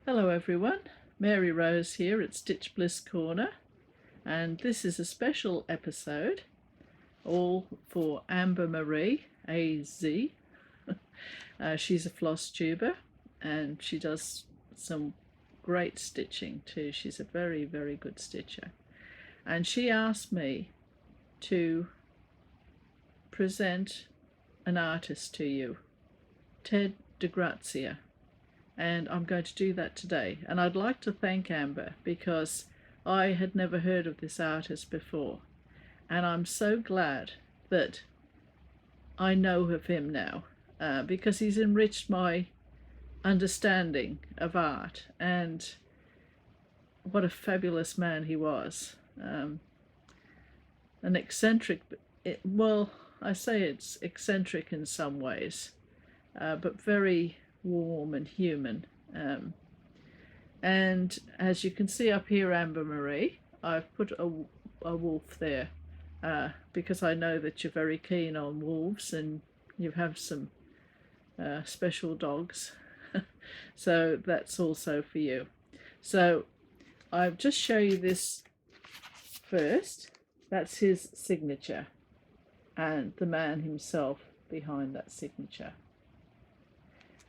Hello everyone, Mary Rose here at Stitch Bliss Corner, and this is a special episode all for Amber Marie, AZ. She's a floss tuber and she does some great stitching too. She's a very, very good stitcher. And she asked me to present an artist to you, Ted DeGrazia. And I'm going to do that today. And I'd like to thank Amber because I had never heard of this artist before. And I'm so glad that I know of him now because he's enriched my understanding of art. And what a fabulous man he was. An eccentric, well, I say it's eccentric in some ways, but very warm and human. And as you can see up here, Amber Marie, I've put a wolf there because I know that you're very keen on wolves and you have some special dogs. So that's also for you. So I'll just show you this first. That's his signature and the man himself behind that signature.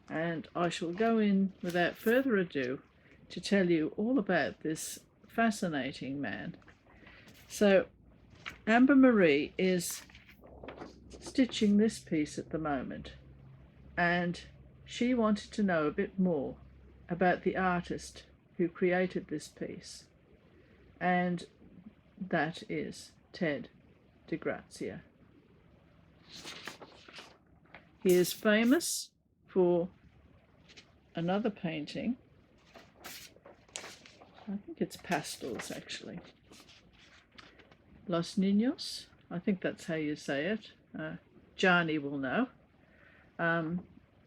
And I shall go in without further ado to tell you all about this fascinating man. So Amber Marie is stitching this piece at the moment, and she wanted to know a bit more about the artist who created this piece, and that is Ted DeGrazia. He is famous for another painting. I think it's pastels actually. Los Niños, I think that's how you say it. Johnny will know.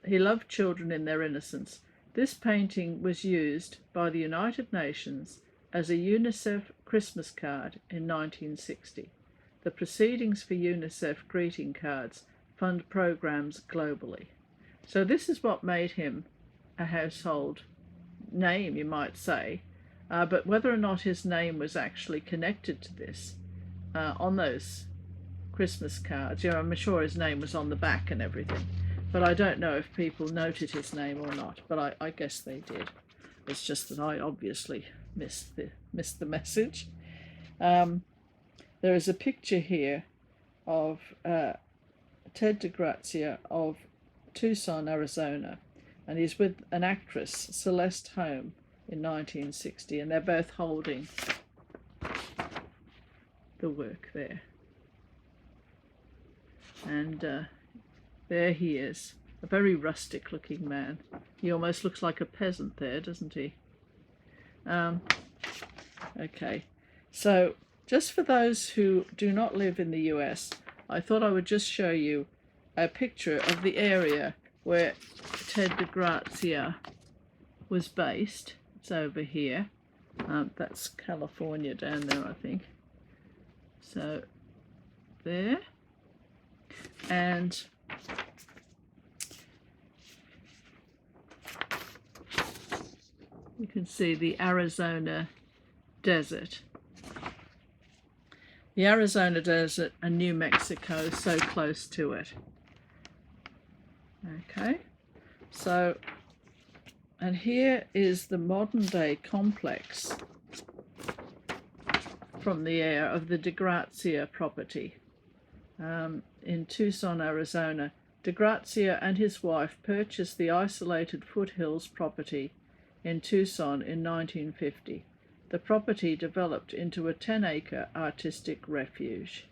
He loved children in their innocence. This painting was used by the United Nations as a UNICEF Christmas card in 1960. The proceedings for UNICEF greeting cards fund programs globally. So this is what made him a household name, you might say, but whether or not his name was actually connected to this on those Christmas cards, I'm sure his name was on the back and everything, but I don't know if people noted his name or not, but I guess they did. It's just that I obviously missed the message. There is a picture here of Ted DeGrazia of Tucson, Arizona, and he's with an actress, Celeste Holm, in 1960, and they're both holding the work there. And there he is, a very rustic looking man. He almost looks like a peasant there, doesn't he? Okay, so just for those who do not live in the US, I thought I would just show you a picture of the area where Ted DeGrazia was based. It's over here. That's California down there, I think. So there. And you can see the Arizona desert. The Arizona desert and New Mexico, so close to it. Okay, so, and here is the modern day complex from the air of the DeGrazia property in Tucson, Arizona. DeGrazia and his wife purchased the isolated foothills property in Tucson in 1950. The property developed into a 10-acre artistic refuge.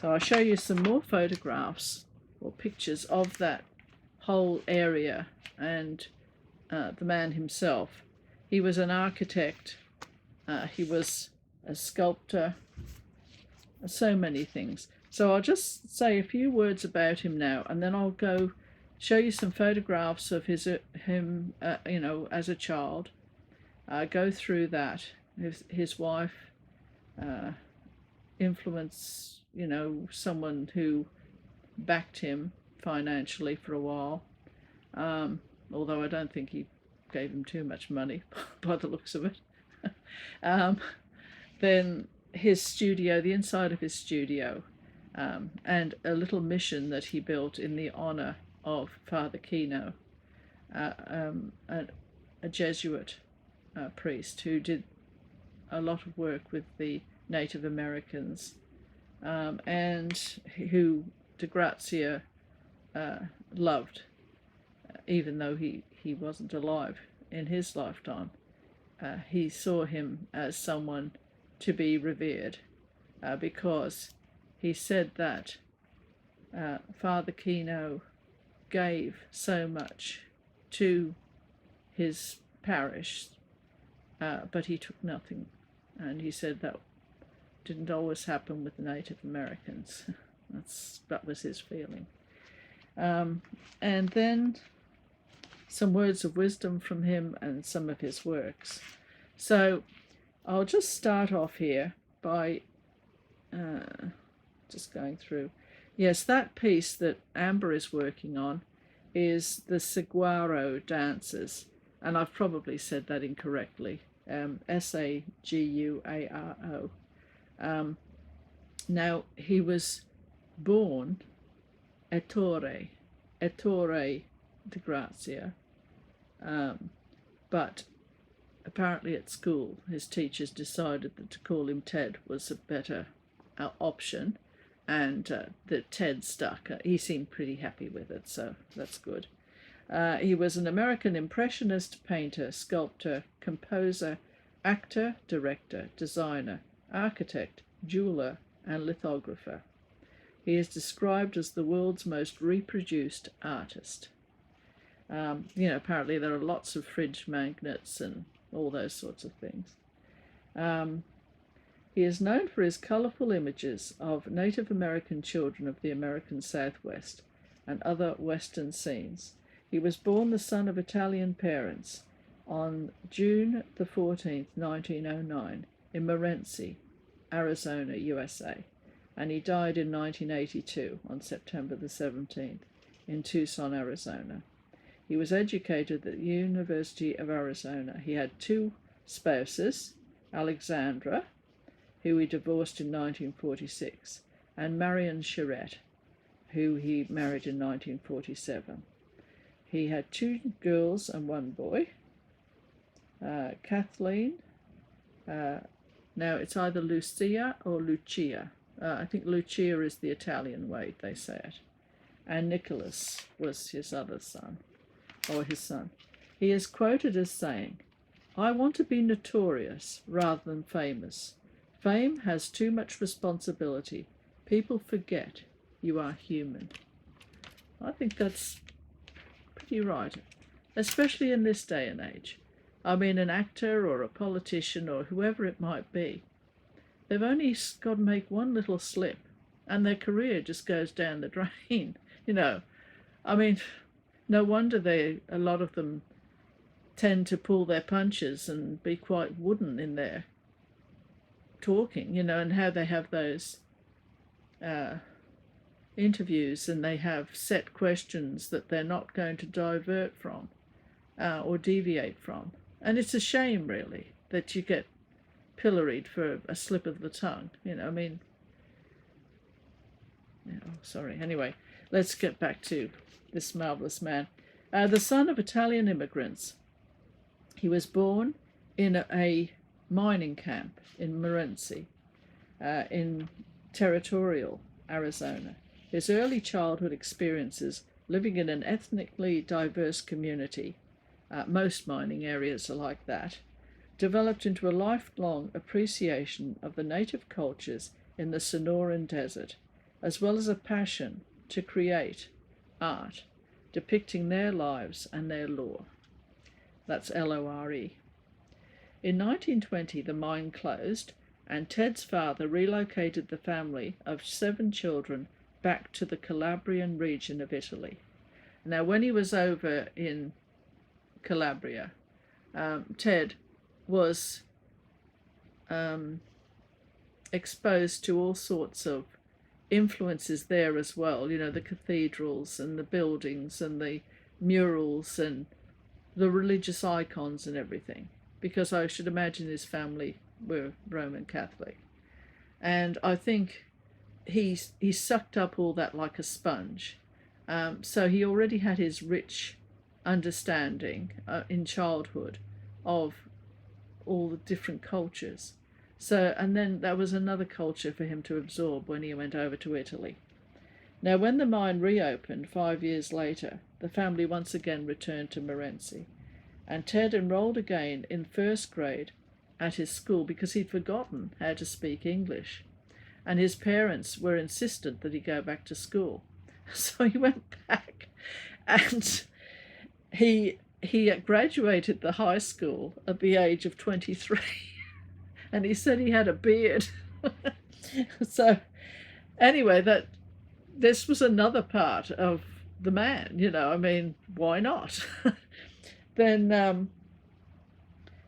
So I'll show you some more photographs or pictures of that whole area and the man himself. He was an architect, he was a sculptor, so many things. So I'll just say a few words about him now, and then I'll go show you some photographs of him as a child. Go through that, his wife, influence, someone who backed him financially for a while, although I don't think he gave him too much money by the looks of it. Then his studio, the inside of his studio, and a little mission that he built in the honor of Father Kino, a Jesuit priest who did a lot of work with the Native Americans, and who DeGrazia loved, even though he wasn't alive in his lifetime. He saw him as someone to be revered, because he said that Father Kino gave so much to his parish, but he took nothing. And he said that didn't always happen with the Native Americans. That was his feeling. And then some words of wisdom from him and some of his works. So I'll just start off here by just going through. Yes, that piece that Amber is working on is the Saguaro dances, and I've probably said that incorrectly. Saguaro. Now, he was born Ettore DeGrazia, but apparently at school his teachers decided that to call him Ted was a better option, and the Ted stuck. He seemed pretty happy with it, so that's good. He was an American impressionist painter, sculptor, composer, actor, director, designer, architect, jeweler, and lithographer. He is described as the world's most reproduced artist. Apparently there are lots of fridge magnets and all those sorts of things. He is known for his colourful images of Native American children of the American Southwest and other Western scenes. He was born the son of Italian parents on June the 14th, 1909, in Morenci, Arizona, USA, and he died in 1982 on September the 17th in Tucson, Arizona. He was educated at the University of Arizona. He had two spouses, Alexandra, who he divorced in 1946, and Marion, who he married in 1947. He had two girls and one boy. Kathleen, now it's either Lucia or Lucia. I think Lucia is the Italian way they say it. And Nicholas was his other son, or his son. He is quoted as saying, "I want to be notorious rather than famous. Fame has too much responsibility. People forget you are human." I think that's pretty right, especially in this day and age. I mean, an actor or a politician or whoever it might be, they've only got to make one little slip and their career just goes down the drain. I mean, no wonder a lot of them tend to pull their punches and be quite wooden in their talking, and how they have those interviews and they have set questions that they're not going to divert from or deviate from. And it's a shame, really, that you get pilloried for a slip of the tongue. Sorry. Anyway, let's get back to this marvelous man. The son of Italian immigrants, he was born in a mining camp in Morenci, in Territorial, Arizona. His early childhood experiences living in an ethnically diverse community, most mining areas are like that, developed into a lifelong appreciation of the native cultures in the Sonoran Desert, as well as a passion to create art depicting their lives and their lore. That's L-O-R-E. In 1920, the mine closed, and Ted's father relocated the family of 7 children back to the Calabrian region of Italy. Now, when he was over in Calabria, Ted was exposed to all sorts of influences there as well, the cathedrals and the buildings and the murals and the religious icons and everything, because I should imagine his family were Roman Catholic. And I think he sucked up all that like a sponge. So he already had his rich understanding in childhood of all the different cultures. So, and then that was another culture for him to absorb when he went over to Italy. Now, when the mine reopened 5 years later, the family once again returned to Morenci, and Ted enrolled again in first grade at his school because he'd forgotten how to speak English, and his parents were insistent that he go back to school. So he went back, and he graduated the high school at the age of 23, and he said he had a beard. So anyway, this was another part of the man, I mean, why not? Then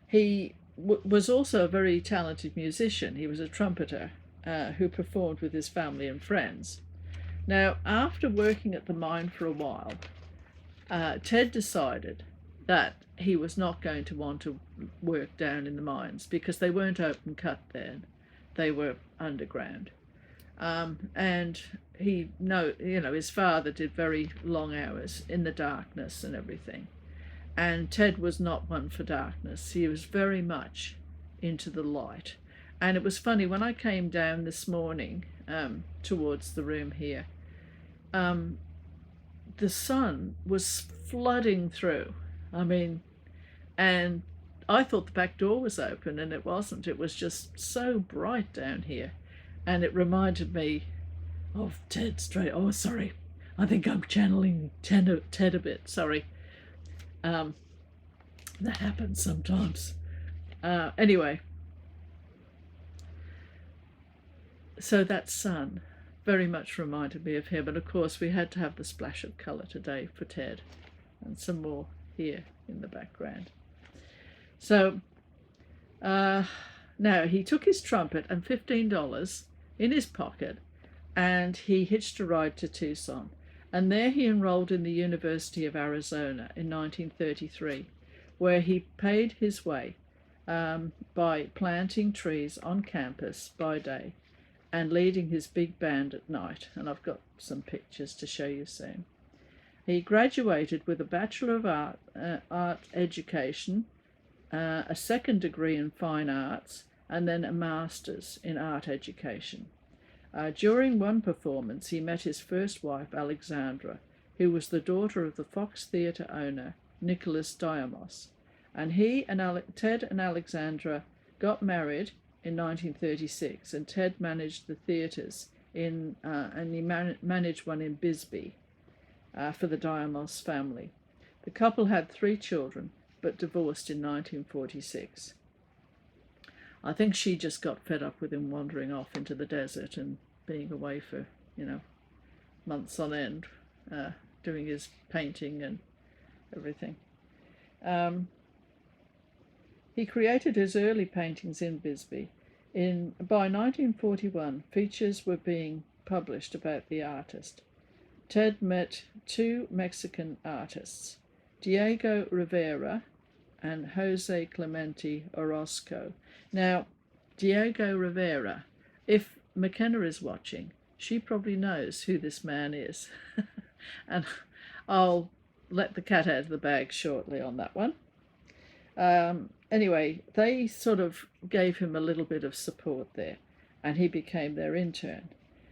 he was also a very talented musician. He was a trumpeter who performed with his family and friends. Now, after working at the mine for a while, Ted decided that he was not going to want to work down in the mines because they weren't open cut then. They were underground. And his father did very long hours in the darkness and everything. And Ted was not one for darkness. He was very much into the light. And it was funny, when I came down this morning towards the room here, the sun was flooding through. I mean, and I thought the back door was open, and it wasn't. It was just so bright down here. And it reminded me of Ted straight. Oh, sorry. I think I'm channeling Ted a bit. Sorry. That happens sometimes. Anyway. So that sun very much reminded me of him. And of course, we had to have the splash of colour today for Ted. And some more here in the background. So now he took his trumpet and $15 in his pocket, and he hitched a ride to Tucson. And there he enrolled in the University of Arizona in 1933, where he paid his way by planting trees on campus by day and leading his big band at night. And I've got some pictures to show you soon. He graduated with a Bachelor of Art Education, a second degree in Fine Arts, and then a Master's in Art Education. During one performance, he met his first wife, Alexandra, who was the daughter of the Fox Theatre owner, Nicholas Diamos. And Ted and Alexandra got married in 1936, and Ted managed the theatres and he managed one in Bisbee for the Diamos family. The couple had 3 children, but divorced in 1946. I think she just got fed up with him wandering off into the desert and being away for, months on end, doing his painting and everything. He created his early paintings in Bisbee. By 1941, features were being published about the artist. Ted met 2 Mexican artists, Diego Rivera and Jose Clemente Orozco. Now, Diego Rivera, if McKenna is watching, she probably knows who this man is. And I'll let the cat out of the bag shortly on that one. Anyway, they sort of gave him a little bit of support there, and he became their intern.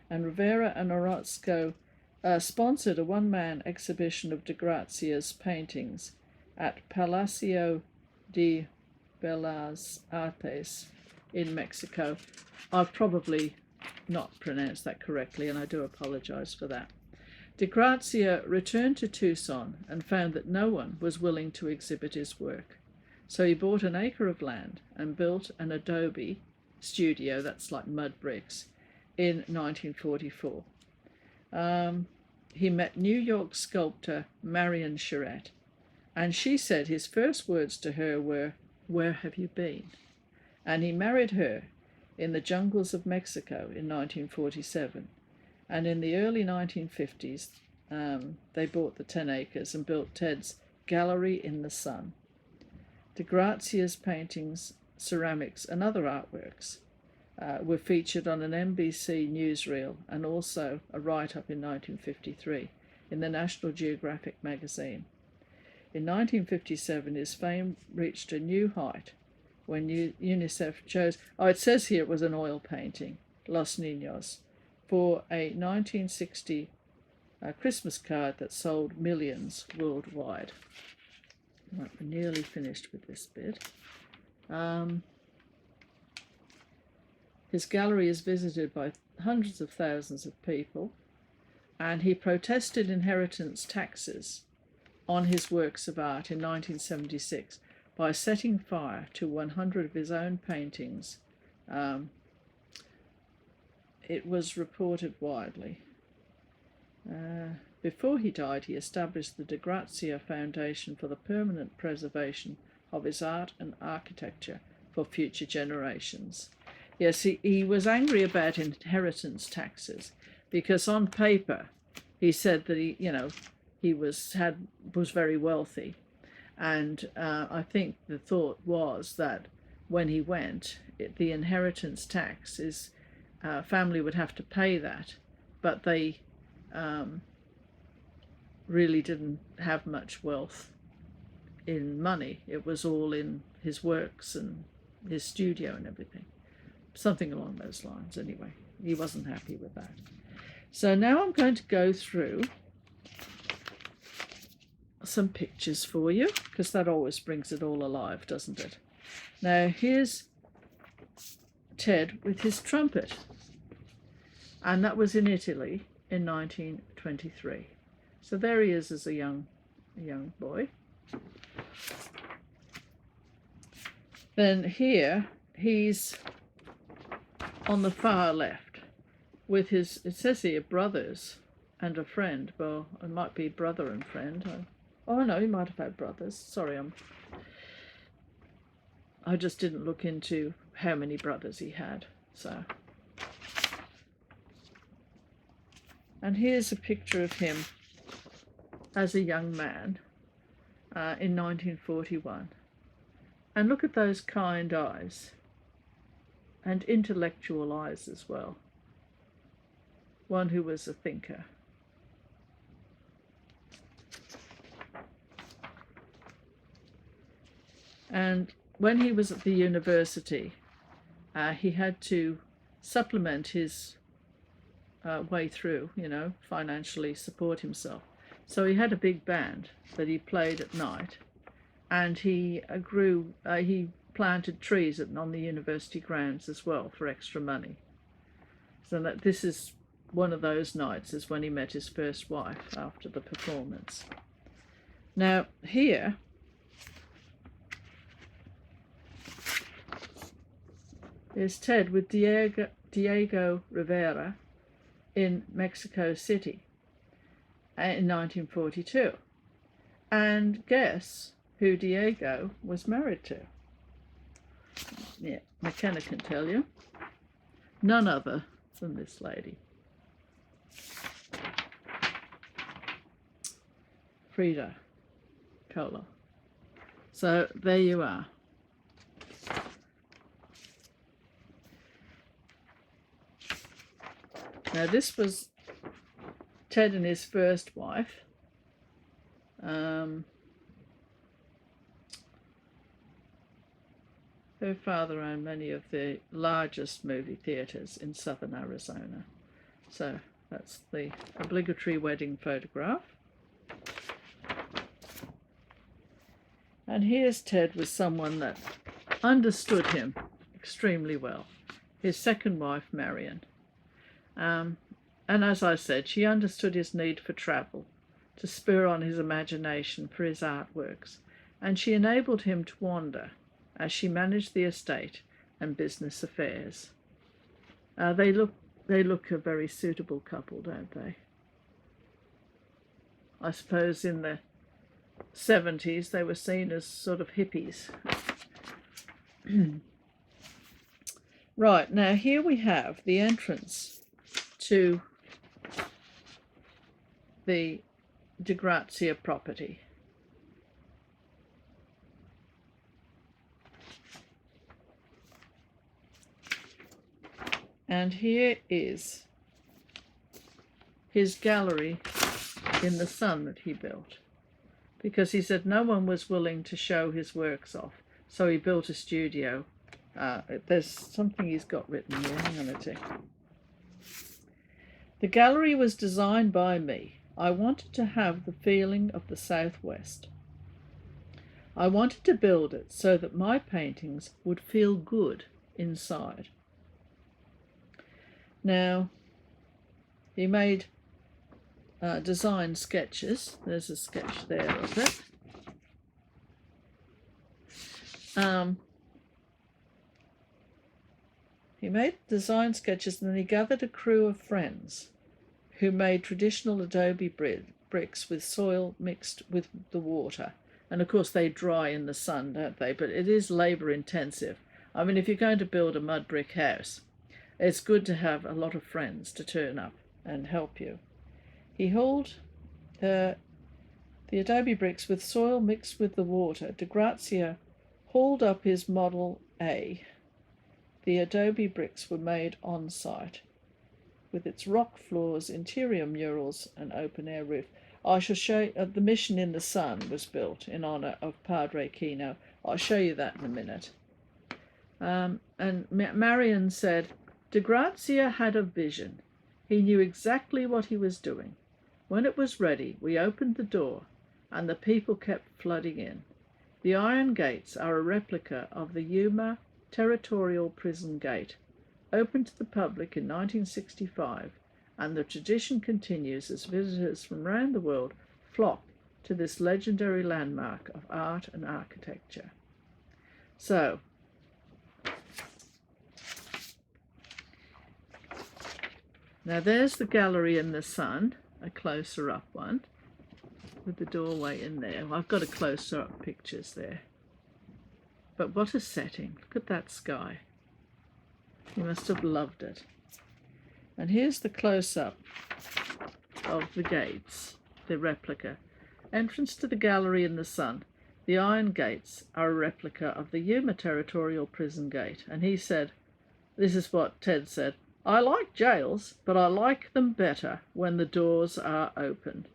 And Rivera and Orozco sponsored a one-man exhibition of DeGrazia's paintings at Palacio de Bellas Artes in Mexico. I've probably not pronounced that correctly, and I do apologize for that. DeGrazia returned to Tucson and found that no one was willing to exhibit his work. So he bought an acre of land and built an adobe studio, that's like mud bricks, in 1944. He met New York sculptor Marion, and she said his first words to her were, "Where have you been?" And he married her in the jungles of Mexico in 1947. And in the early 1950s, they bought the 10 acres and built Ted's Gallery in the Sun. DeGrazia's paintings, ceramics and other artworks were featured on an NBC newsreel and also a write-up in 1953 in the National Geographic magazine. In 1957, his fame reached a new height when UNICEF chose, it says here it was an oil painting, Los Niños, for a 1960 Christmas card that sold millions worldwide. Right, we're nearly finished with this bit. His gallery is visited by hundreds of thousands of people, and he protested inheritance taxes on his works of art in 1976 by setting fire to 100 of his own paintings. It was reported widely. Before he died, he established the DeGrazia Foundation for the permanent preservation of his art and architecture for future generations. Yes, he was angry about inheritance taxes because on paper he said that he was very wealthy, and I think the thought was that when he went, the inheritance tax is family would have to pay that, but they really didn't have much wealth in money. It was all in his works and his studio and everything. Something along those lines, anyway. He wasn't happy with that. So now I'm going to go through some pictures for you, because that always brings it all alive, doesn't it? Now, here's Ted with his trumpet, and that was in Italy in 1923. So there he is as a young boy. Then here he's on the far left with his, it says here, brothers and a friend. Well, it might be brother and friend. Oh no, he might have had brothers. Sorry, I just didn't look into how many brothers he had. So, and here's a picture of him as a young man in 1941. And look at those kind eyes, and intellectual eyes as well. One who was a thinker. And when he was at the university, he had to supplement his way through, financially support himself. So he had a big band that he played at night, and he he planted trees on the university grounds as well for extra money. So that this is one of those nights is when he met his first wife after the performance. Now here is Ted with Diego Rivera in Mexico City in 1942. And guess who Diego was married to? Yeah, McKenna can tell you. None other than this lady. Frida Kahlo. So there you are. Now this was Ted and his first wife. Her father owned many of the largest movie theatres in southern Arizona. So that's the obligatory wedding photograph. And here's Ted with someone that understood him extremely well. His second wife, Marion. And as I said, she understood his need for travel to spur on his imagination for his artworks, and she enabled him to wander as she managed the estate and business affairs. They look a very suitable couple, don't they? I suppose in the 70s they were seen as sort of hippies. Right, now here we have the entrance to the DeGrazia property. And here is his gallery in the sun that he built, because he said no one was willing to show his works off, so he built a studio. There's something he's got written here. Hang on a tick. The gallery was designed by me. I wanted to have the feeling of the Southwest. I wanted to build it so that my paintings would feel good inside. Now, he made design sketches. There's a sketch there of it. He made design sketches, and then he gathered a crew of friends who made traditional adobe bricks with soil mixed with the water. And of course they dry in the sun, don't they? But it is labour intensive. I mean, if you're going to build a mud brick house, it's good to have a lot of friends to turn up and help you. He hauled the adobe bricks with soil mixed with the water. DeGrazia hauled up his Model A. The adobe bricks were made on site, with its rock floors, interior murals, and open-air roof. I shall show you, the Mission in the Sun was built in honour of Padre Kino. I'll show you that in a minute. And Marion said, DeGrazia had a vision. He knew exactly what he was doing. When it was ready, we opened the door, and the people kept flooding in. The iron gates are a replica of the Yuma Territorial Prison Gate, opened to the public in 1965, and the tradition continues as visitors from around the world flock to this legendary landmark of art and architecture. So, now there's the gallery in the sun, a closer up one, with the doorway in there. I've got a closer up pictures there. But what a setting. Look at that sky. He must have loved it. And here's the close-up of the gates, the replica. Entrance to the gallery in the sun. The iron gates are a replica of the Yuma Territorial Prison Gate. And he said, this is what Ted said, I like jails, but I like them better when the doors are open.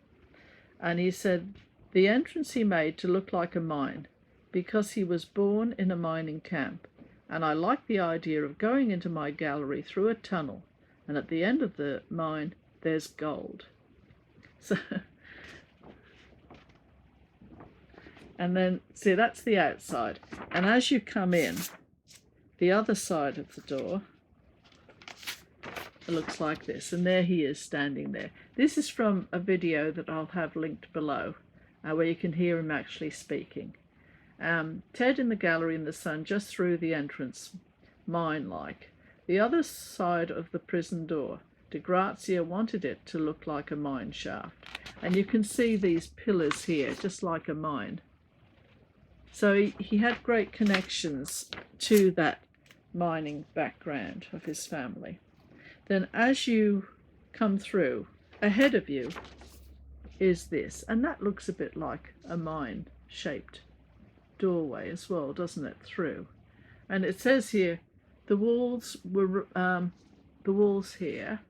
And he said, the entrance he made to look like a mine, because he was born in a mining camp, and I like the idea of going into my gallery through a tunnel, and at the end of the mine there's gold. So, and then, see, that's the outside. And as you come in, the other side of the door, it looks like this, and there he is standing there. This is from a video that I'll have linked below, where you can hear him actually speaking. Ted in the gallery in the sun, just through the entrance, mine-like. The other side of the prison door, DeGrazia wanted it to look like a mine shaft. And you can see these pillars here, just like a mine. So he had great connections to that mining background of his family. Then as you come through, ahead of you is this, and that looks a bit like a mine-shaped doorway as well, doesn't it, through. And it says here the walls here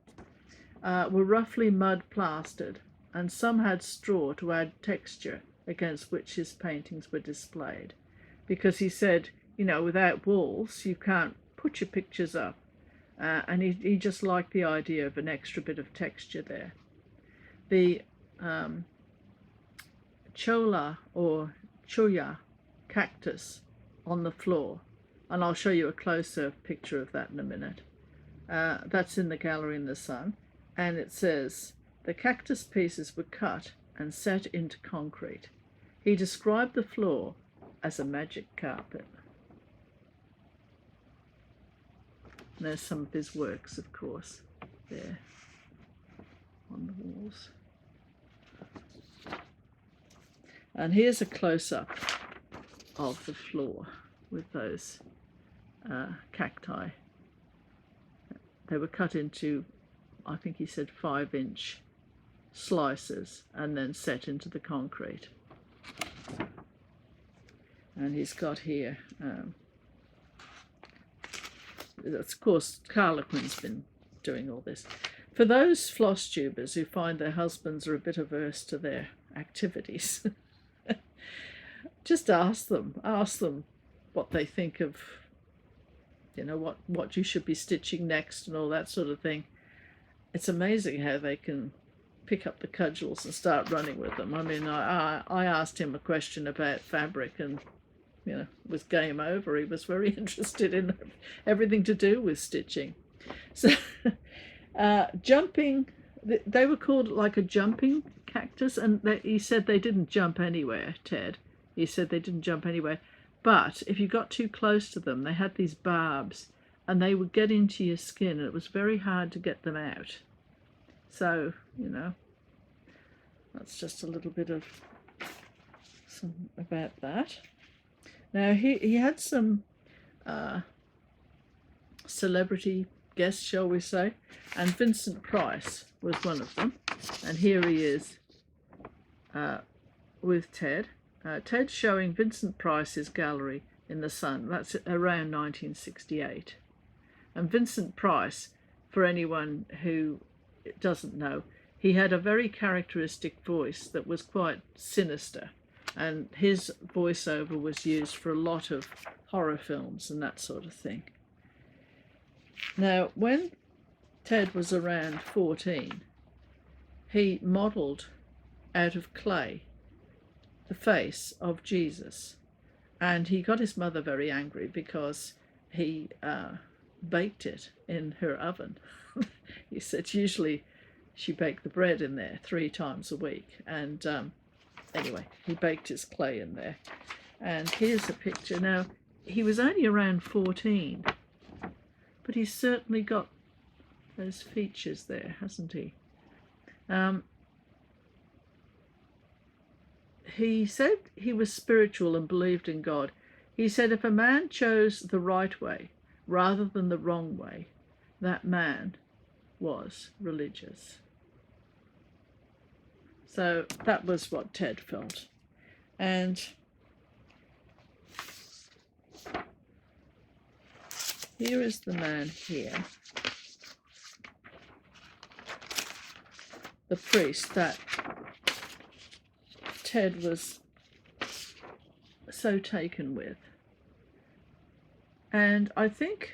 were roughly mud plastered, and some had straw to add texture against which his paintings were displayed, because he said, you know, without walls you can't put your pictures up, and he just liked the idea of an extra bit of texture there. The cholla or cholla cactus on the floor, and I'll show you a closer picture of that in a minute. That's in the gallery in the sun, and it says the cactus pieces were cut and set into concrete. He described the floor as a magic carpet. And there's some of his works, of course, there on the walls. And here's a close-up of the floor with those cacti. They were cut into, I think he said, 5-inch slices and then set into the concrete. And he's got here of course, Harlequin's been doing all this. For those Flosstubers who find their husbands are a bit averse to their activities, just ask them what they think of, what you should be stitching next and all that sort of thing. It's amazing how they can pick up the cudgels and start running with them. I mean, I asked him a question about fabric, and it was game over. He was very interested in everything to do with stitching. So jumping, they were called like a jumping cactus, and he said they didn't jump anywhere, Ted. He said they didn't jump anywhere, but if you got too close to them, they had these barbs, and they would get into your skin, and it was very hard to get them out. So, that's just a little bit of some about that. Now, he had some celebrity guests, shall we say, and Vincent Price was one of them. And here he is with Ted. Ted's showing Vincent Price's gallery in the Sun. That's around 1968. And Vincent Price, for anyone who doesn't know, he had a very characteristic voice that was quite sinister, and his voiceover was used for a lot of horror films and that sort of thing. Now, when Ted was around 14, he modelled out of clay the face of Jesus, and he got his mother very angry because he baked it in her oven. He said usually she baked the bread in there 3 times a week, and anyway, he baked his clay in there. And here's a picture. Now, he was only around 14, but he's certainly got those features there, hasn't he? He said he was spiritual and believed in God. He said if a man chose the right way rather than the wrong way, that man was religious. So that was what Ted felt. And here is the man here, the priest that Ted was so taken with. And I think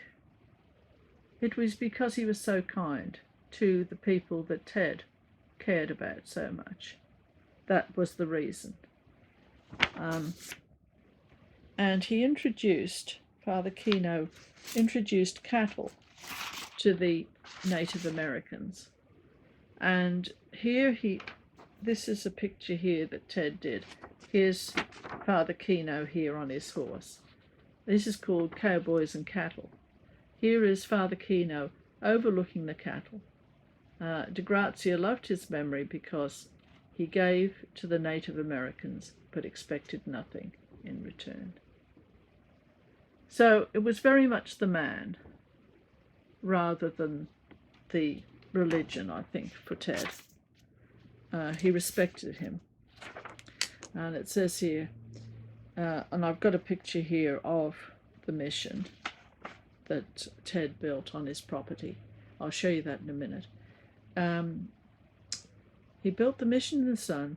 it was because he was so kind to the people that Ted cared about so much. That was the reason. And he Father Kino introduced cattle to the Native Americans. And here this is a picture here that Ted did. Here's Father Kino here on his horse. This is called Cowboys and Cattle. Here is Father Kino overlooking the cattle. DeGrazia loved his memory because he gave to the Native Americans but expected nothing in return. So it was very much the man rather than the religion, I think, for Ted. He respected him. And it says here, and I've got a picture here of the mission that Ted built on his property. I'll show you that in a minute. He built the Mission in the Sun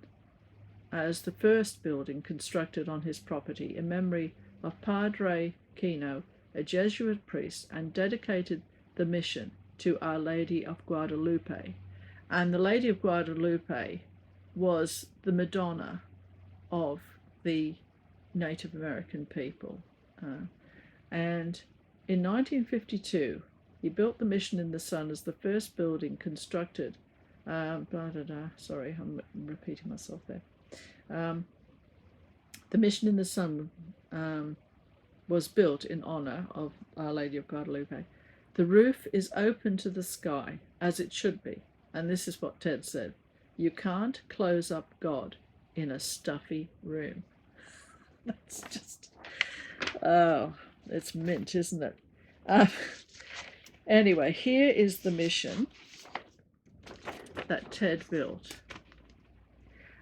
as the first building constructed on his property in memory of Padre Kino, a Jesuit priest, and dedicated the mission to Our Lady of Guadalupe. And the Lady of Guadalupe was the Madonna of the Native American people. And in 1952, he built the Mission in the Sun as the first building constructed. Sorry, I'm repeating myself there. The Mission in the Sun was built in honor of Our Lady of Guadalupe. The roof is open to the sky, as it should be. And this is what Ted said. You can't close up God in a stuffy room. That's just, oh, it's mint, isn't it? Anyway, here is the mission that Ted built.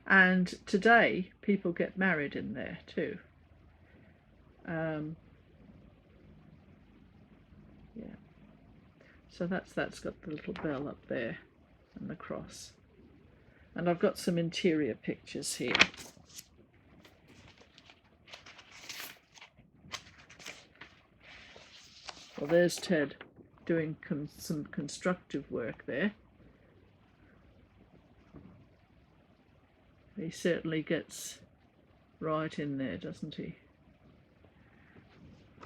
And today, people get married in there too. Yeah. So that's got the little bell up there and the cross. And I've got some interior pictures here. Well, there's Ted doing some constructive work there. He certainly gets right in there, doesn't he?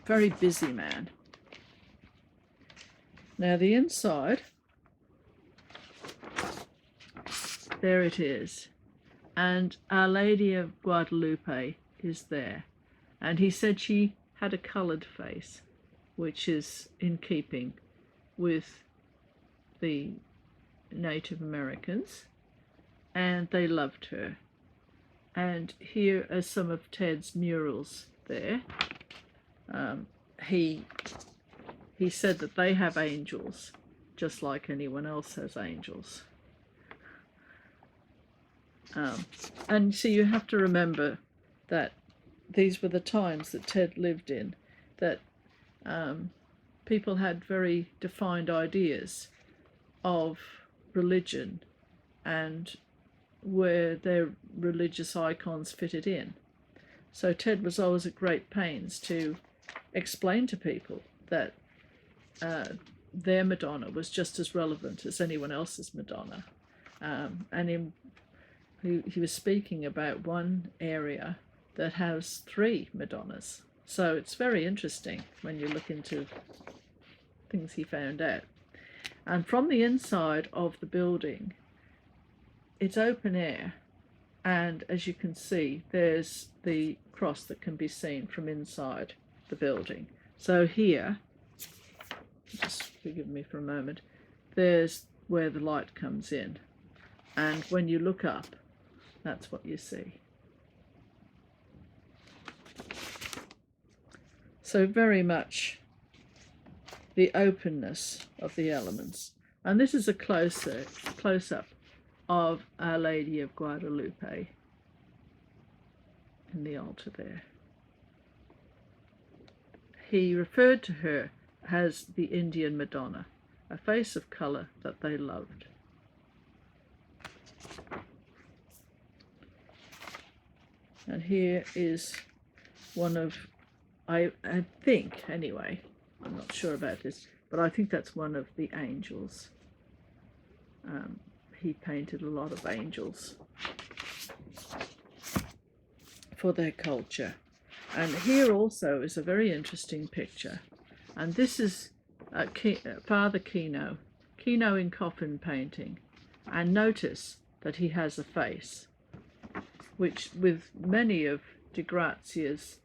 Very busy man. Now the inside, there it is. And Our Lady of Guadalupe is there. And he said she had a coloured face, which is in keeping with the Native Americans, and they loved her. And here are some of Ted's murals there. He said that they have angels, just like anyone else has angels. And so you have to remember that these were the times that Ted lived in, that people had very defined ideas of religion and where their religious icons fitted in. So Ted was always at great pains to explain to people that their Madonna was just as relevant as anyone else's Madonna. And he was speaking about one area that has 3 Madonnas. So it's very interesting when you look into things he found out. And from the inside of the building, it's open air, and as you can see, there's the cross that can be seen from inside the building. So here, just forgive me for a moment, there's where the light comes in, and when you look up, that's what you see. So very much the openness of the elements. And this is a close-up of Our Lady of Guadalupe in the altar there. He referred to her as the Indian Madonna, a face of colour that they loved. And here is one of, I think anyway, I'm not sure about this, but I think that's one of the angels. He painted a lot of angels for their culture. And here also is a very interesting picture. And this is Father Kino in coffin painting. And notice that he has a face, which with many of DeGrazia's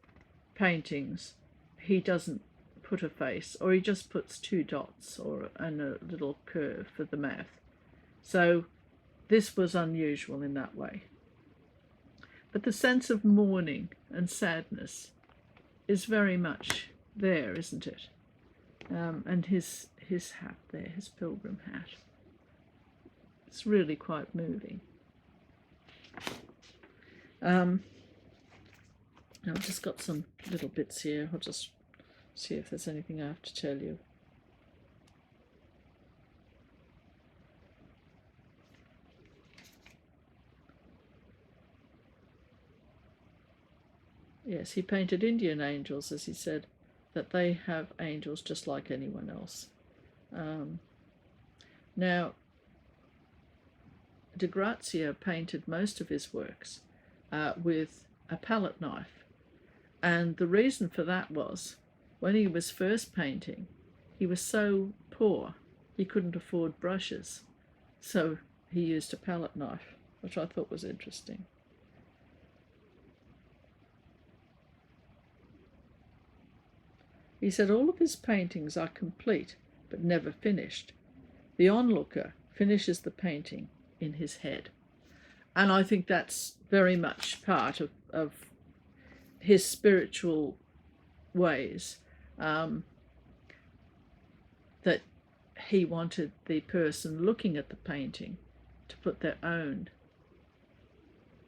paintings, he doesn't put a face, or he just puts 2 dots and a little curve for the mouth. So this was unusual in that way. But the sense of mourning and sadness is very much there, isn't it? And his hat there, his pilgrim hat. It's really quite moving. I've just got some little bits here. I'll just see if there's anything I have to tell you. Yes, he painted Indian angels, as he said, that they have angels just like anyone else. Now, DeGrazia painted most of his works with a palette knife. And the reason for that was, when he was first painting, he was so poor, he couldn't afford brushes. So he used a palette knife, which I thought was interesting. He said all of his paintings are complete, but never finished. The onlooker finishes the painting in his head. And I think that's very much part of his spiritual ways, that he wanted the person looking at the painting to put their own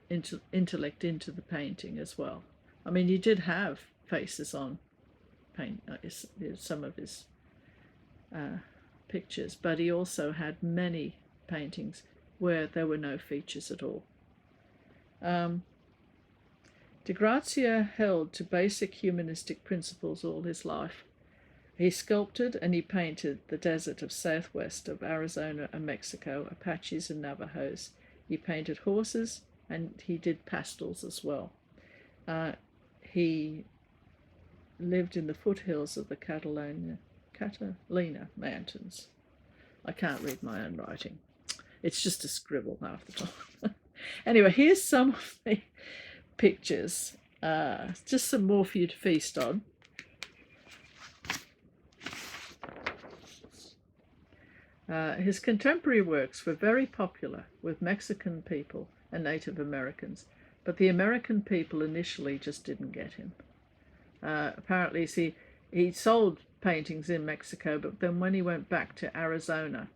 intellect into the painting as well. I mean, he did have faces on some of his pictures, but he also had many paintings where there were no features at all. DeGrazia held to basic humanistic principles all his life. He sculpted and he painted the desert of southwest of Arizona and Mexico, Apaches and Navajos. He painted horses and he did pastels as well. He lived in the foothills of the Catalina Mountains. I can't read my own writing. It's just a scribble half the time. Anyway, here's some of the pictures. Just some more for you to feast on. His contemporary works were very popular with Mexican people and Native Americans, but the American people initially just didn't get him. Apparently, see, he sold paintings in Mexico, but then when he went back to Arizona,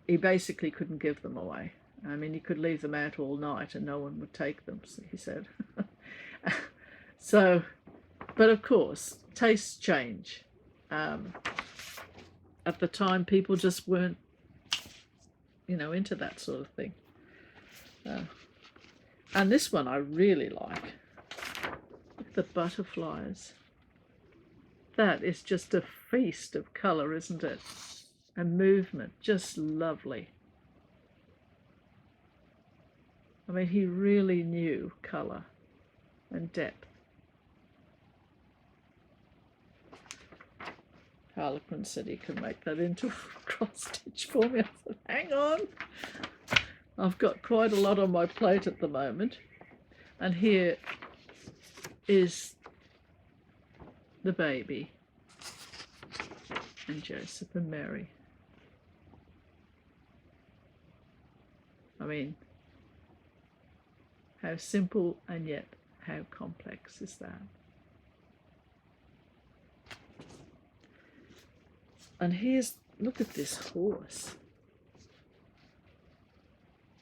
he basically couldn't give them away. I mean, he could leave them out all night and no one would take them, he said. So, but of course, tastes change. At the time, people just weren't, into that sort of thing. And this one I really like. Look at the butterflies. That is just a feast of colour, isn't it? And movement, just lovely. I mean, he really knew colour and depth. Harlequin said he could make that into a cross stitch for me. I said, hang on. I've got quite a lot on my plate at the moment. And here is the baby and Joseph and Mary. I mean, how simple and yet how complex is that? And look at this horse.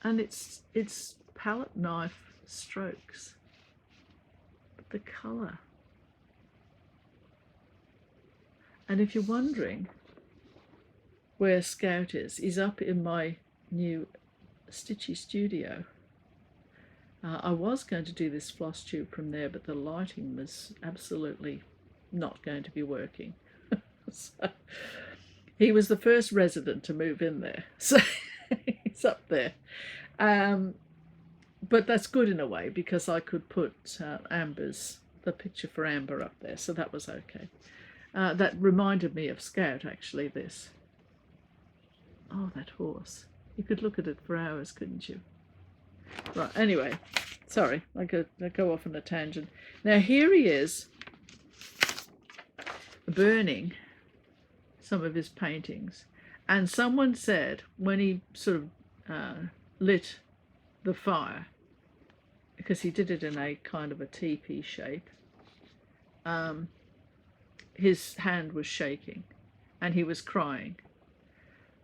And it's palette knife strokes. But the colour. And if you're wondering where Scout is, he's up in my new Stitchy studio. I was going to do this Flosstube from there, but the lighting was absolutely not going to be working. So, he was the first resident to move in there, so he's up there. But that's good in a way, because I could put the picture for Amber up there, so that was okay. That reminded me of Scout, actually, this. Oh, that horse. You could look at it for hours, couldn't you? Right, anyway, sorry, I go off on a tangent. Now, here he is, burning some of his paintings. And someone said, when he sort of lit the fire, because he did it in a kind of a teepee shape, his hand was shaking and he was crying.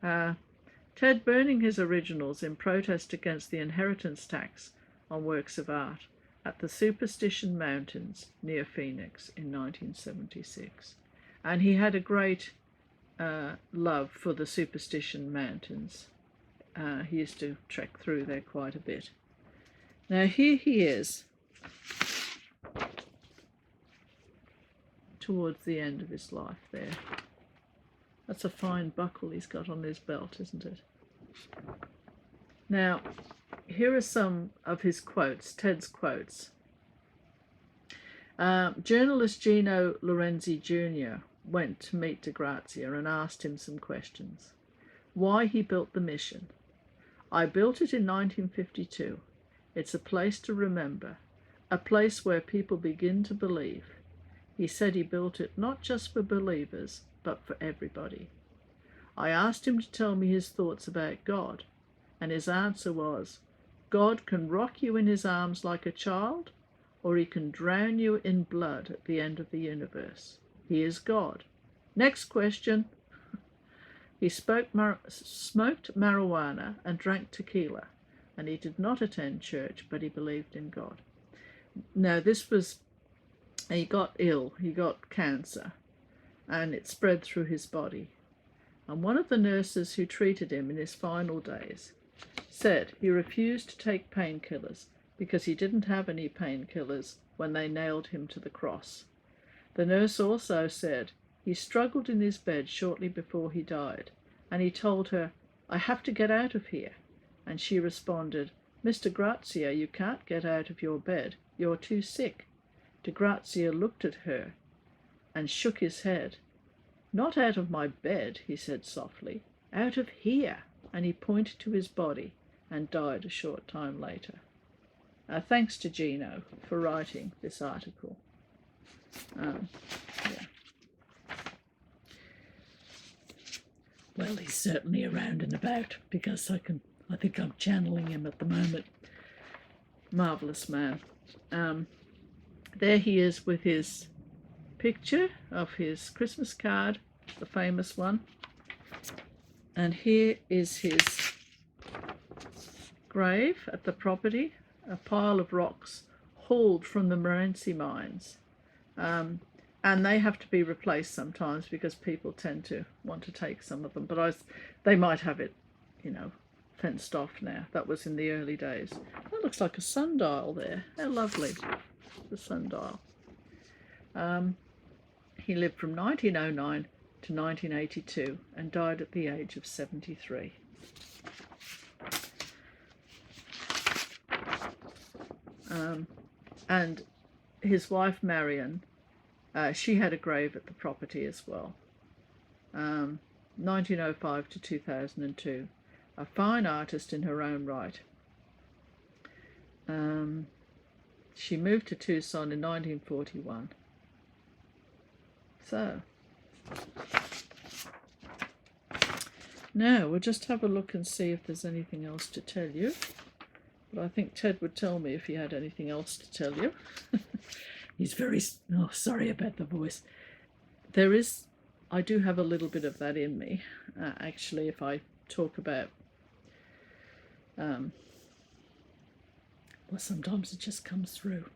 Ted burning his originals in protest against the inheritance tax on works of art at the Superstition Mountains near Phoenix in 1976. And he had a great love for the Superstition Mountains. He used to trek through there quite a bit. Now here he is towards the end of his life there. That's a fine buckle he's got on his belt, isn't it? Now, here are some of his quotes, Ted's quotes. Journalist Gino Lorenzi Jr. went to meet DeGrazia and asked him some questions. Why he built the mission. I built it in 1952. It's a place to remember, a place where people begin to believe. He said he built it not just for believers, but for everybody. I asked him to tell me his thoughts about God, and his answer was, God can rock you in his arms like a child, or he can drown you in blood at the end of the universe. He is God. Next question. He smoked marijuana and drank tequila, and he did not attend church, but he believed in God. Now, he got ill, he got cancer, and it spread through his body. and one of the nurses who treated him in his final days said he refused to take painkillers because he didn't have any painkillers when they nailed him to the cross. The nurse also said he struggled in his bed shortly before he died, and he told her, "I have to get out of here." And she responded, "Mr. Grazia, you can't get out of your bed. You're too sick." DeGrazia looked at her and shook his head. "Not out of my bed," he said softly, "out of here." And he pointed to his body and died a short time later. Thanks to Gino for writing this article. Yeah. Well, he's certainly around and about, because I think I'm channeling him at the moment. Marvellous man. There he is with his picture of his Christmas card, the famous one. And here is his grave at the property, a pile of rocks hauled from the Morenci mines. And they have to be replaced sometimes because people tend to want to take some of them. But they might have it, fenced off now. That was in the early days. That looks like a sundial there. How lovely, the sundial. He lived from 1909 to 1982 and died at the age of 73. And his wife Marion, she had a grave at the property as well. 1905 to 2002, a fine artist in her own right. She moved to Tucson in 1941. So, now we'll just have a look and see if there's anything else to tell you. But I think Ted would tell me if he had anything else to tell you. He's very, sorry about the voice. I do have a little bit of that in me, actually, if I talk about, well, sometimes it just comes through.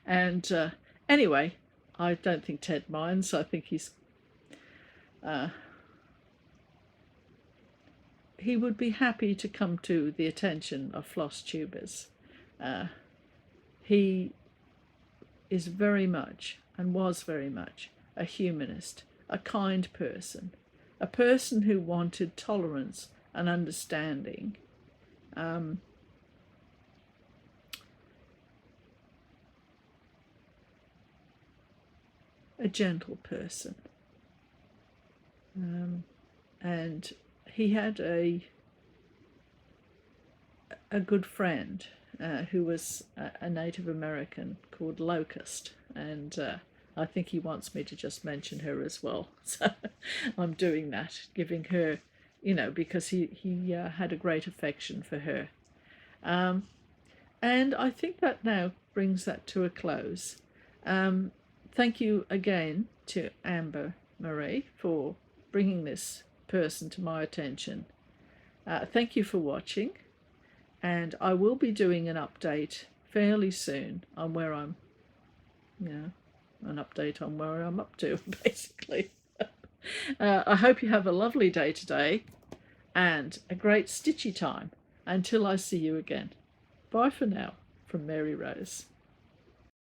And anyway, I don't think Ted minds. I think he would be happy to come to the attention of Flosstubers. He is very much, and was very much, a humanist, a kind person, a person who wanted tolerance and understanding. A gentle person. And he had a good friend who was a Native American called Locust, and I think he wants me to just mention her as well. So I'm doing that, giving her, because he had a great affection for her. And I think that now brings that to a close. Thank you again to Amber Marie for bringing this person to my attention. Thank you for watching, and I will be doing an update fairly soon on where I'm, an update on where I'm up to, basically. I hope you have a lovely day today and a great stitchy time until I see you again. Bye for now from Mary Rose.